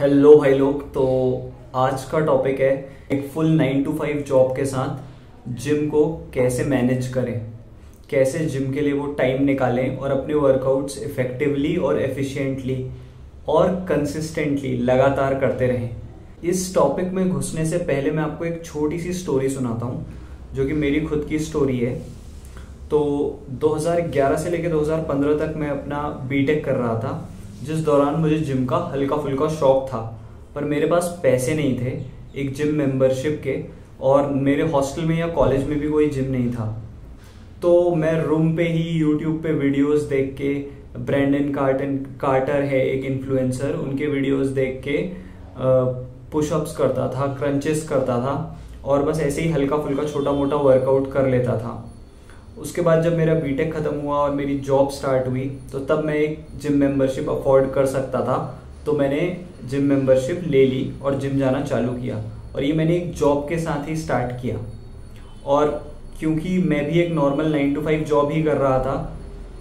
Hello भाई लोग। तो आज का टॉपिक है एक फुल 9 to 5 जॉब के साथ जिम को कैसे मैनेज करें, कैसे जिम के लिए वो टाइम निकालें और अपने वर्कआउट्स इफेक्टिवली और एफिशिएंटली और कंसिस्टेंटली लगातार करते रहें। इस टॉपिक में घुसने से पहले मैं आपको एक छोटी सी स्टोरी सुनाता हूँ जो कि मेरी खुद की स्टोरी है। तो 2011 से लेकर 2015 तक मैं अपना बीटेक कर रहा था, जिस दौरान मुझे जिम का हल्का फुल्का शौक था, पर मेरे पास पैसे नहीं थे एक जिम मेंबरशिप के, और मेरे हॉस्टल में या कॉलेज में भी कोई जिम नहीं था। तो मैं रूम पे ही यूट्यूब पे वीडियोस देख के, ब्रैंडन कार्टर है एक इन्फ्लुएंसर, उनके वीडियोस देख के पुशअप्स करता था, क्रंचेस करता था और बस ऐसे ही हल्का फुल्का छोटा मोटा वर्कआउट कर लेता था। उसके बाद जब मेरा बीटेक खत्म हुआ और मेरी जॉब स्टार्ट हुई तो तब मैं एक जिम मेंबरशिप अफोर्ड कर सकता था, तो मैंने जिम मेंबरशिप ले ली और जिम जाना चालू किया। और ये मैंने एक जॉब के साथ ही स्टार्ट किया, और क्योंकि मैं भी एक नॉर्मल 9 to 5 जॉब ही कर रहा था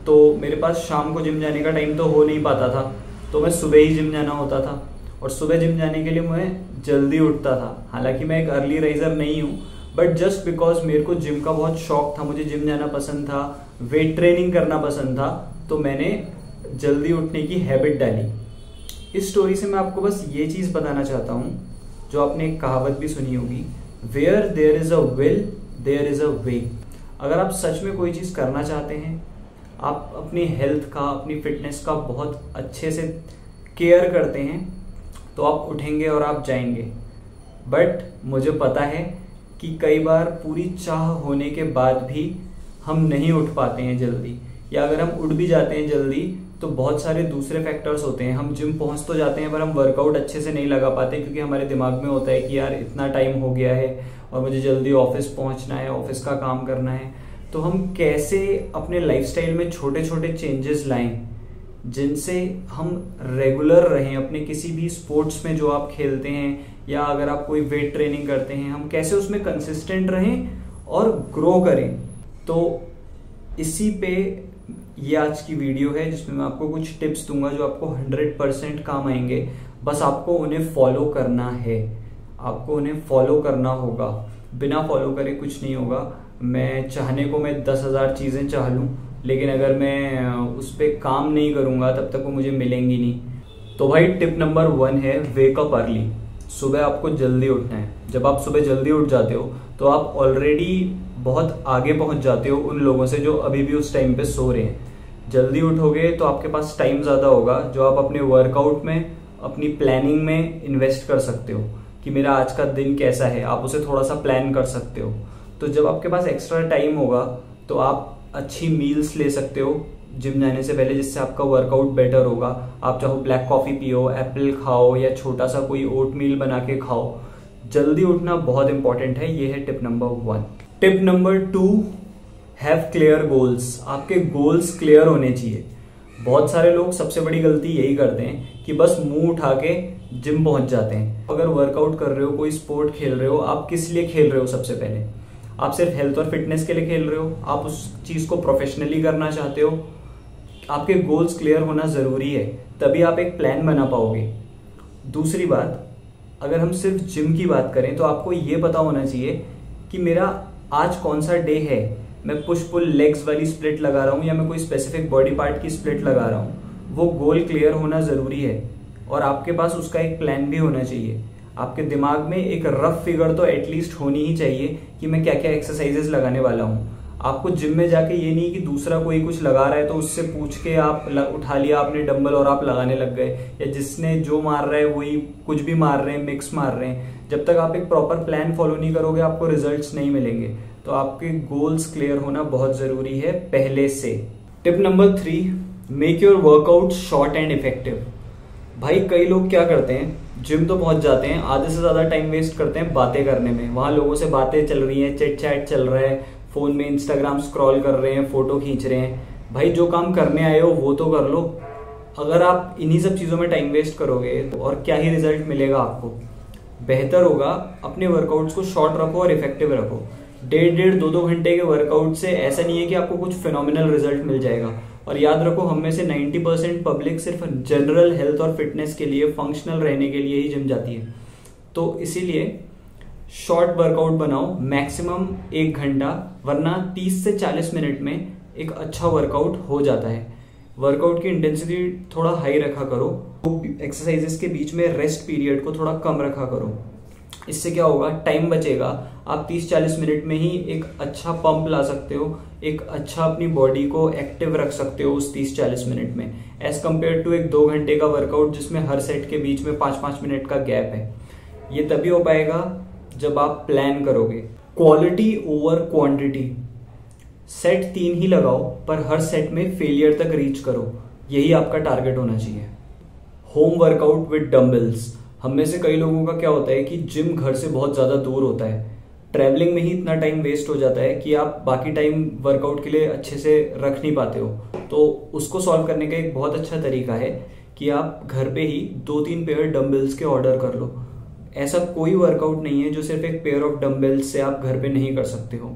तो मेरे पास शाम को जिम जाने का टाइम तो हो नहीं पाता था, तो मैं सुबह ही जिम जाना होता था। और सुबह जिम जाने के लिए मैं जल्दी उठता था। हालांकि मैं एक अर्ली राइजर नहीं हूँ, बट जस्ट बिकॉज मेरे को जिम का बहुत शौक था, मुझे जिम जाना पसंद था, वेट ट्रेनिंग करना पसंद था, तो मैंने जल्दी उठने की हैबिट डाली। इस स्टोरी से मैं आपको बस ये चीज बताना चाहता हूँ, जो आपने एक कहावत भी सुनी होगी, where there is a will there is a way. अगर आप सच में कोई चीज करना चाहते हैं, आप अपनी हेल्थ का, अपनी फिटनेस का बहुत अच्छे से केयर करते हैं, तो आप उठेंगे और आप जाएंगे। बट मुझे पता है कि कई बार पूरी चाह होने के बाद भी हम नहीं उठ पाते हैं जल्दी, या अगर हम उठ भी जाते हैं जल्दी तो बहुत सारे दूसरे फैक्टर्स होते हैं। हम जिम पहुंच तो जाते हैं पर हम वर्कआउट अच्छे से नहीं लगा पाते, क्योंकि हमारे दिमाग में होता है कि यार इतना टाइम हो गया है और मुझे जल्दी ऑफिस पहुंचना है, ऑफिस का काम करना है। तो हम कैसे अपने लाइफस्टाइल में छोटे छोटे चेंजेस लाएं जिनसे हम रेगुलर रहें अपने किसी भी स्पोर्ट्स में जो आप खेलते हैं, या अगर आप कोई वेट ट्रेनिंग करते हैं, हम कैसे उसमें कंसिस्टेंट रहें और ग्रो करें। तो इसी पे ये आज की वीडियो है, जिसमें मैं आपको कुछ टिप्स दूंगा जो आपको 100% काम आएंगे। बस आपको उन्हें फॉलो करना है, आपको उन्हें फॉलो करना होगा। बिना फॉलो करे कुछ नहीं होगा। मैं चाहने को मैं 10,000 चीजें चाह लूं, लेकिन अगर मैं उस पर काम नहीं करूंगा तब तक वो मुझे मिलेंगी नहीं। तो भाई टिप नंबर 1 है वेकअप अर्ली। सुबह आपको जल्दी उठना है। जब आप सुबह जल्दी उठ जाते हो तो आप ऑलरेडी बहुत आगे पहुंच जाते हो उन लोगों से जो अभी भी उस टाइम पे सो रहे हैं। जल्दी उठोगे तो आपके पास टाइम ज्यादा होगा, जो आप अपने वर्कआउट में, अपनी प्लानिंग में इन्वेस्ट कर सकते हो कि मेरा आज का दिन कैसा है, आप उसे थोड़ा सा प्लान कर सकते हो। तो जब आपके पास एक्स्ट्रा टाइम होगा तो आप अच्छी मील्स ले सकते हो जिम जाने से पहले, जिससे आपका वर्कआउट बेटर होगा। आप चाहो ब्लैक कॉफी पियो, एप्पल खाओ, या छोटा सा कोई ओट मील बना के खाओ। जल्दी उठना बहुत इंपॉर्टेंट है। ये है tip number 1। Tip number 2, have clear goals. आपके गोल्स क्लियर होने चाहिए। बहुत सारे लोग सबसे बड़ी गलती यही करते हैं कि बस मुंह उठा के जिम पहुंच जाते हैं। अगर वर्कआउट कर रहे हो, कोई स्पोर्ट खेल रहे हो, आप किस लिए खेल रहे हो? सबसे पहले आप सिर्फ हेल्थ और फिटनेस के लिए खेल रहे हो? आप उस चीज को प्रोफेशनली करना चाहते हो? आपके गोल्स क्लियर होना जरूरी है, तभी आप एक प्लान बना पाओगे। दूसरी बात, अगर हम सिर्फ जिम की बात करें तो आपको ये पता होना चाहिए कि मेरा आज कौन सा डे है। मैं पुश पुल लेग्स वाली स्प्लिट लगा रहा हूं या मैं कोई स्पेसिफिक बॉडी पार्ट की स्प्लिट लगा रहा हूं। वो गोल क्लियर होना जरूरी है, और आपके पास उसका एक प्लान भी होना चाहिए। आपके दिमाग में एक रफ फिगर तो एटलीस्ट होनी ही चाहिए कि मैं क्या क्या एक्सरसाइजेस लगाने वाला हूं। आपको जिम में जाके ये नहीं कि दूसरा कोई कुछ लगा रहा है तो उससे पूछ के आप उठा लिया आपने डंबल और आप लगाने लग गए, या जिसने जो मार रहा है वही कुछ भी मार रहे हैं, मिक्स मार रहे हैं। जब तक आप एक प्रॉपर प्लान फॉलो नहीं करोगे आपको रिजल्ट्स नहीं मिलेंगे। तो आपके गोल्स क्लियर होना बहुत जरूरी है पहले से। Tip number 3, make your workout short and effective. भाई कई लोग क्या करते हैं, जिम तो पहुंच जाते हैं, आधे से ज्यादा टाइम वेस्ट करते हैं बातें करने में। वहां लोगों से बातें चल रही हैं, चिट चैट चल रहा है, फोन में इंस्टाग्राम स्क्रॉल कर रहे हैं, फोटो खींच रहे हैं। भाई जो काम करने आए हो वो तो कर लो। अगर आप इन्हीं सब चीजों में टाइम वेस्ट करोगे तो और क्या ही रिजल्ट मिलेगा आपको। बेहतर होगा अपने वर्कआउट्स को शॉर्ट रखो और इफेक्टिव रखो। 1.5-2 घंटे के वर्कआउट से ऐसा नहीं है कि आपको कुछ फिनोमिनल रिजल्ट मिल जाएगा। और याद रखो, हम में से 90% पब्लिक सिर्फ जनरल हेल्थ और फिटनेस के लिए, फंक्शनल रहने के लिए ही जिम जाती है। तो इसीलिए शॉर्ट वर्कआउट बनाओ, मैक्सिमम 1 घंटा, वरना 30 से 40 मिनट में एक अच्छा वर्कआउट हो जाता है। वर्कआउट की इंटेंसिटी थोड़ा हाई रखा करो, एक्सरसाइजेस के बीच में रेस्ट पीरियड को थोड़ा कम रखा करो। इससे क्या होगा, टाइम बचेगा, आप 30-40 मिनट में ही एक अच्छा पंप ला सकते हो, एक अच्छा अपनी बॉडी को एक्टिव रख सकते हो उस 30-40 मिनट में, एज कम्पेयर टू एक 2 घंटे का वर्कआउट जिसमें हर सेट के बीच में 5-5 मिनट का गैप है। ये तभी हो पाएगा जब आप प्लान करोगे। Quality over quantity. सेट 3 ही लगाओ, पर हर सेट में फेलियर तक रीच करो, यही आपका टारगेट होना चाहिए। Home workout with dumbbells. हम में से कई लोगों का क्या होता है कि जिम घर से बहुत ज्यादा दूर होता है, ट्रैवलिंग में ही इतना टाइम वेस्ट हो जाता है कि आप बाकी टाइम वर्कआउट के लिए अच्छे से रख नहीं पाते हो। तो उसको सॉल्व करने का एक बहुत अच्छा तरीका है कि आप घर पे ही 2-3 पेयर डंबल्स के ऑर्डर कर लो। ऐसा कोई वर्कआउट नहीं है जो सिर्फ एक पेयर ऑफ डंबल्स से आप घर पे नहीं कर सकते हो।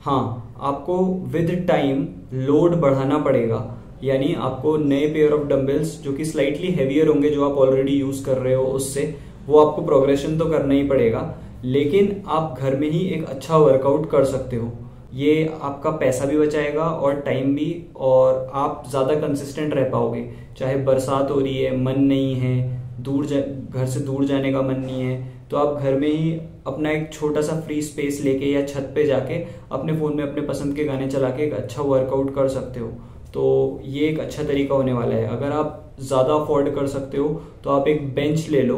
हाँ, आपको विद टाइम लोड बढ़ाना पड़ेगा, यानी आपको नए पेयर ऑफ डंबल्स जो कि स्लाइटली हेवियर होंगे, जो आप ऑलरेडी यूज कर रहे हो उससे, वो आपको प्रोग्रेशन तो करना ही पड़ेगा, लेकिन आप घर में ही एक अच्छा वर्कआउट कर सकते हो। ये आपका पैसा भी बचाएगा और टाइम भी, और आप ज्यादा कंसिस्टेंट रह पाओगे। चाहे बरसात हो रही है, मन नहीं है, घर से दूर जाने का मन नहीं है, तो आप घर में ही अपना एक छोटा सा फ्री स्पेस लेके या छत पे जाके अपने फोन में अपने पसंद के गाने चला के एक अच्छा वर्कआउट कर सकते हो। तो ये एक अच्छा तरीका होने वाला है। अगर आप ज़्यादा अफोर्ड कर सकते हो तो आप एक बेंच ले लो,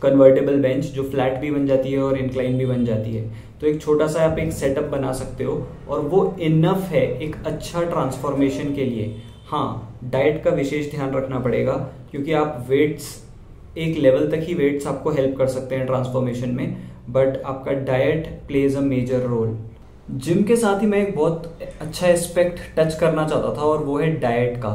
कन्वर्टेबल बेंच, जो फ्लैट भी बन जाती है और इंक्लाइन भी बन जाती है। तो एक छोटा सा आप एक सेटअप बना सकते हो और वो इनफ है एक अच्छा ट्रांसफॉर्मेशन के लिए। हाँ, डाइट का विशेष ध्यान रखना पड़ेगा, क्योंकि आप वेट्स, एक लेवल तक ही वेट्स आपको हेल्प कर सकते हैं ट्रांसफॉर्मेशन में, बट आपका diet plays a major role. Gym के साथ ही मैं एक बहुत अच्छा एस्पेक्ट टच करना चाहता था, और वो है डाइट का।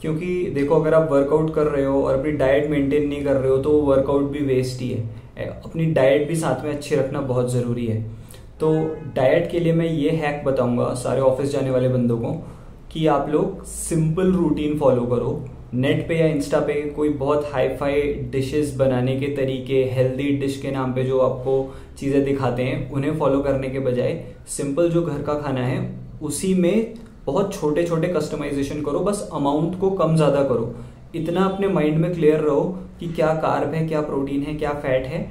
क्योंकि देखो, अगर आप वर्कआउट कर रहे हो और अपनी डाइट मेंटेन नहीं कर रहे हो तो वो वर्कआउट भी वेस्ट ही है। अपनी डाइट भी साथ में अच्छी रखना बहुत ज़रूरी है। तो डाइट के लिए मैं ये हैक बताऊंगा सारे ऑफिस जाने वाले बंदों को कि आप लोग सिंपल रूटीन फॉलो करो। नेट पे या इंस्टा पे कोई बहुत हाई फाई डिशेस बनाने के तरीके, हेल्दी डिश के नाम पे जो आपको चीज़ें दिखाते हैं, उन्हें फॉलो करने के बजाय सिंपल जो घर का खाना है उसी में बहुत छोटे छोटे कस्टमाइजेशन करो। बस अमाउंट को कम ज़्यादा करो। इतना अपने माइंड में क्लियर रहो कि क्या कार्ब है, क्या प्रोटीन है, क्या फैट है,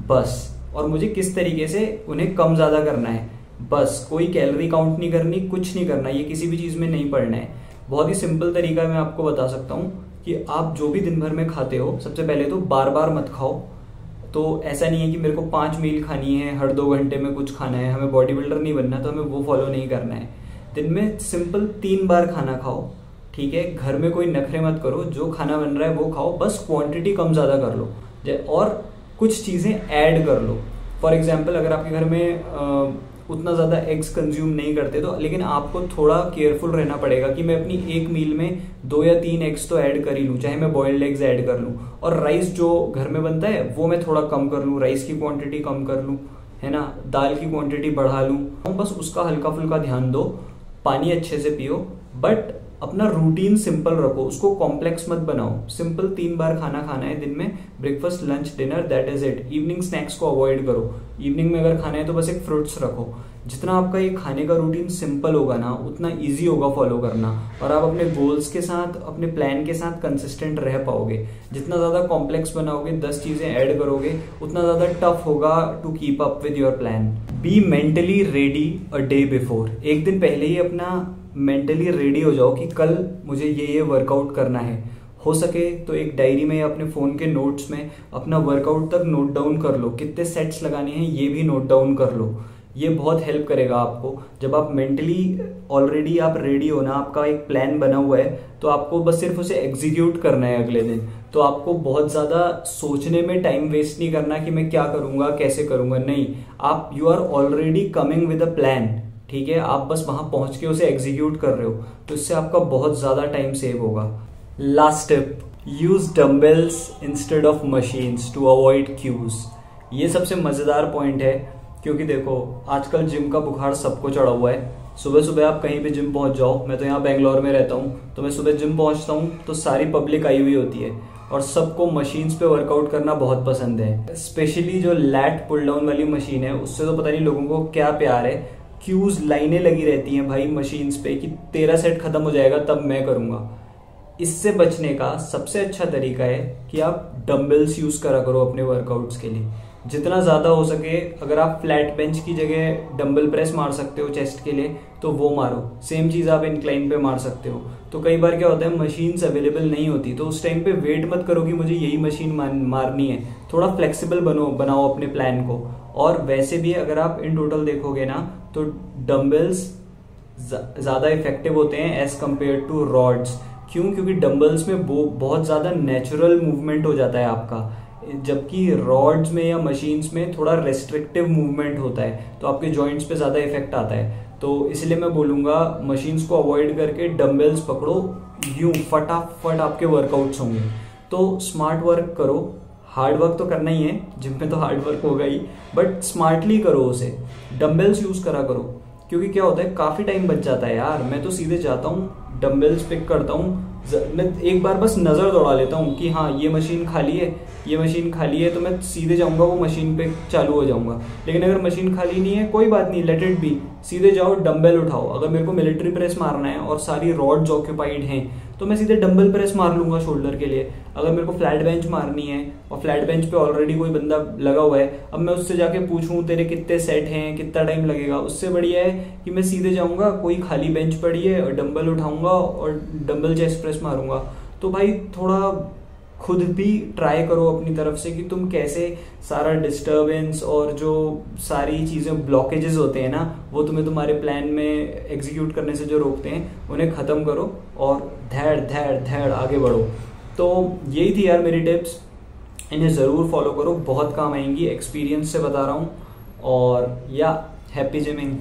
बस, और मुझे किस तरीके से उन्हें कम ज़्यादा करना है। बस, कोई कैलोरी काउंट नहीं करनी, कुछ नहीं करना, ये किसी भी चीज़ में नहीं पड़ना है। बहुत ही सिंपल तरीका मैं आपको बता सकता हूँ कि आप जो भी दिन भर में खाते हो, सबसे पहले तो बार बार मत खाओ। तो ऐसा नहीं है कि मेरे को 5 मील खानी है, हर 2 घंटे में कुछ खाना है, हमें बॉडी बिल्डर नहीं बनना, तो हमें वो फॉलो नहीं करना है। दिन में सिंपल 3 बार खाना खाओ, ठीक है। घर में कोई नखरे मत करो, जो खाना बन रहा है वो खाओ, बस क्वांटिटी कम ज़्यादा कर लो और कुछ चीज़ें ऐड कर लो। फॉर एग्जाम्पल, अगर आपके घर में उतना ज़्यादा एग्स कंज्यूम नहीं करते, तो लेकिन आपको थोड़ा केयरफुल रहना पड़ेगा कि मैं अपनी एक मील में 2 या 3 एग्स तो ऐड कर ही लूँ, चाहे मैं बॉइल्ड एग्स ऐड कर लूँ। और राइस जो घर में बनता है वो मैं थोड़ा कम कर लूँ, राइस की क्वांटिटी कम कर लूँ, है ना, दाल की क्वांटिटी बढ़ा लूँ। बस उसका हल्का फुल्का ध्यान दो, पानी अच्छे से पियो, बट अपना रूटीन सिंपल रखो, उसको कॉम्प्लेक्स मत बनाओ। सिंपल 3 बार खाना खाना है दिन में, breakfast, lunch, dinner, that is it. Evening snacks को अवॉइड करो। इवनिंग में अगर खाना है तो बस एक फ्रूट्स रखो। जितना आपका ये खाने का रूटीन सिंपल होगा ना, उतना इजी होगा फॉलो करना, और आप अपने गोल्स के साथ, अपने प्लान के साथ कंसिस्टेंट रह पाओगे। जितना ज्यादा कॉम्प्लेक्स बनाओगे, 10 चीजें ऐड करोगे, उतना ज्यादा टफ होगा to keep up with your plan. Be mentally ready a day before. एक दिन पहले ही अपना मेंटली रेडी हो जाओ कि कल मुझे ये वर्कआउट करना है। हो सके तो एक डायरी में या अपने फोन के नोट्स में अपना वर्कआउट तक नोट डाउन कर लो, कितने सेट्स लगाने हैं ये भी नोट डाउन कर लो। ये बहुत हेल्प करेगा आपको। जब आप मेंटली ऑलरेडी आप रेडी हो ना, आपका एक प्लान बना हुआ है, तो आपको बस सिर्फ उसे एग्जीक्यूट करना है अगले दिन। तो आपको बहुत ज्यादा सोचने में टाइम वेस्ट नहीं करना कि मैं क्या करूंगा, कैसे करूंगा, नहीं। आप you are already coming with a plan, ठीक है। आप बस वहां पहुंच के उसे एग्जीक्यूट कर रहे हो, तो इससे आपका बहुत ज्यादा टाइम सेव होगा। Last tip, use dumbbells instead of machines to avoid queues. ये सबसे मजेदार पॉइंट है, क्योंकि देखो आजकल जिम का बुखार सबको चढ़ा हुआ है। सुबह सुबह आप कहीं भी जिम पहुंच जाओ, मैं तो यहाँ बेंगलोर में रहता हूँ, तो मैं सुबह जिम पहुंचता हूँ तो सारी पब्लिक आई हुई होती है और सबको मशीन्स पे वर्कआउट करना बहुत पसंद है। स्पेशली जो लैट पुल डाउन वाली मशीन है उससे तो पता नहीं लोगों को क्या प्यार है। क्यूज लाइनें लगी रहती हैं भाई मशीन्स पे कि तेरा सेट खत्म हो जाएगा तब मैं करूंगा। इससे बचने का सबसे अच्छा तरीका है कि आप डंबल्स यूज करा करो अपने वर्कआउट्स के लिए। जितना ज्यादा हो सके, अगर आप फ्लैट बेंच की जगह डंबल प्रेस मार सकते हो चेस्ट के लिए तो वो मारो। सेम चीज आप इंक्लाइन पे मार सकते हो। तो कई बार क्या होता है, मशीन्स अवेलेबल नहीं होती, तो उस टाइम पे वेट मत करो कि मुझे यही मशीन मारनी है। थोड़ा फ्लेक्सिबल बनाओ अपने प्लान को। और वैसे भी अगर आप इन टोटल देखोगे ना तो डंबल्स ज्यादा इफेक्टिव होते हैं एज कम्पेयर टू रॉड्स। क्यों? क्योंकि डंबल्स में बहुत ज्यादा नेचुरल मूवमेंट हो जाता है आपका, जबकि रॉड्स में या मशीन्स में थोड़ा रेस्ट्रिक्टिव मूवमेंट होता है, तो आपके जॉइंट्स पे ज्यादा इफेक्ट आता है। तो इसलिए मैं बोलूंगा मशीन्स को अवॉइड करके डंबल्स पकड़ो, यूं फटाफट आपके वर्कआउट्स होंगे। तो स्मार्ट वर्क करो, हार्ड वर्क तो करना ही है, जिम में तो हार्ड वर्क होगा ही, बट स्मार्टली करो उसे। डंबल्स यूज करा करो, क्योंकि क्या होता है काफी टाइम बच जाता है यार। मैं तो सीधे जाता हूँ, डंबल्स पिक करता हूँ, मैं एक बार बस नजर दौड़ा लेता हूँ कि हाँ ये मशीन खाली है, ये मशीन खाली है, तो मैं सीधे जाऊंगा वो मशीन पे चालू हो जाऊंगा। लेकिन अगर मशीन खाली नहीं है कोई बात नहीं, लेट इट बी, सीधे जाओ डंबल उठाओ। अगर मेरे को मिलिट्री प्रेस मारना है और सारी रॉड्स ऑक्यूपाइड हैं तो मैं सीधे डंबल प्रेस मार लूंगा शोल्डर के लिए। अगर मेरे को फ्लैट बेंच मारनी है और फ्लैट बेंच पे ऑलरेडी कोई बंदा लगा हुआ है, अब मैं उससे जाके पूछूं तेरे कितने सेट हैं, कितना टाइम लगेगा, उससे बढ़िया है कि मैं सीधे जाऊंगा, कोई खाली बेंच पड़ी है और डंबल उठाऊंगा और डंबल चेस्ट प्रेस मारूंगा। तो भाई थोड़ा खुद भी ट्राई करो अपनी तरफ से कि तुम कैसे सारा डिस्टरबेंस और जो सारी चीजें ब्लॉकेजेस होते हैं ना वो तुम्हें तुम्हारे प्लान में एग्जीक्यूट करने से जो रोकते हैं उन्हें खत्म करो और धैर्य धैर्य धैर्य आगे बढ़ो। तो यही थी यार मेरी टिप्स, इन्हें जरूर फॉलो करो, बहुत काम आएंगी, एक्सपीरियंस से बता रहा हूँ। और या हैप्पी जिमिंग।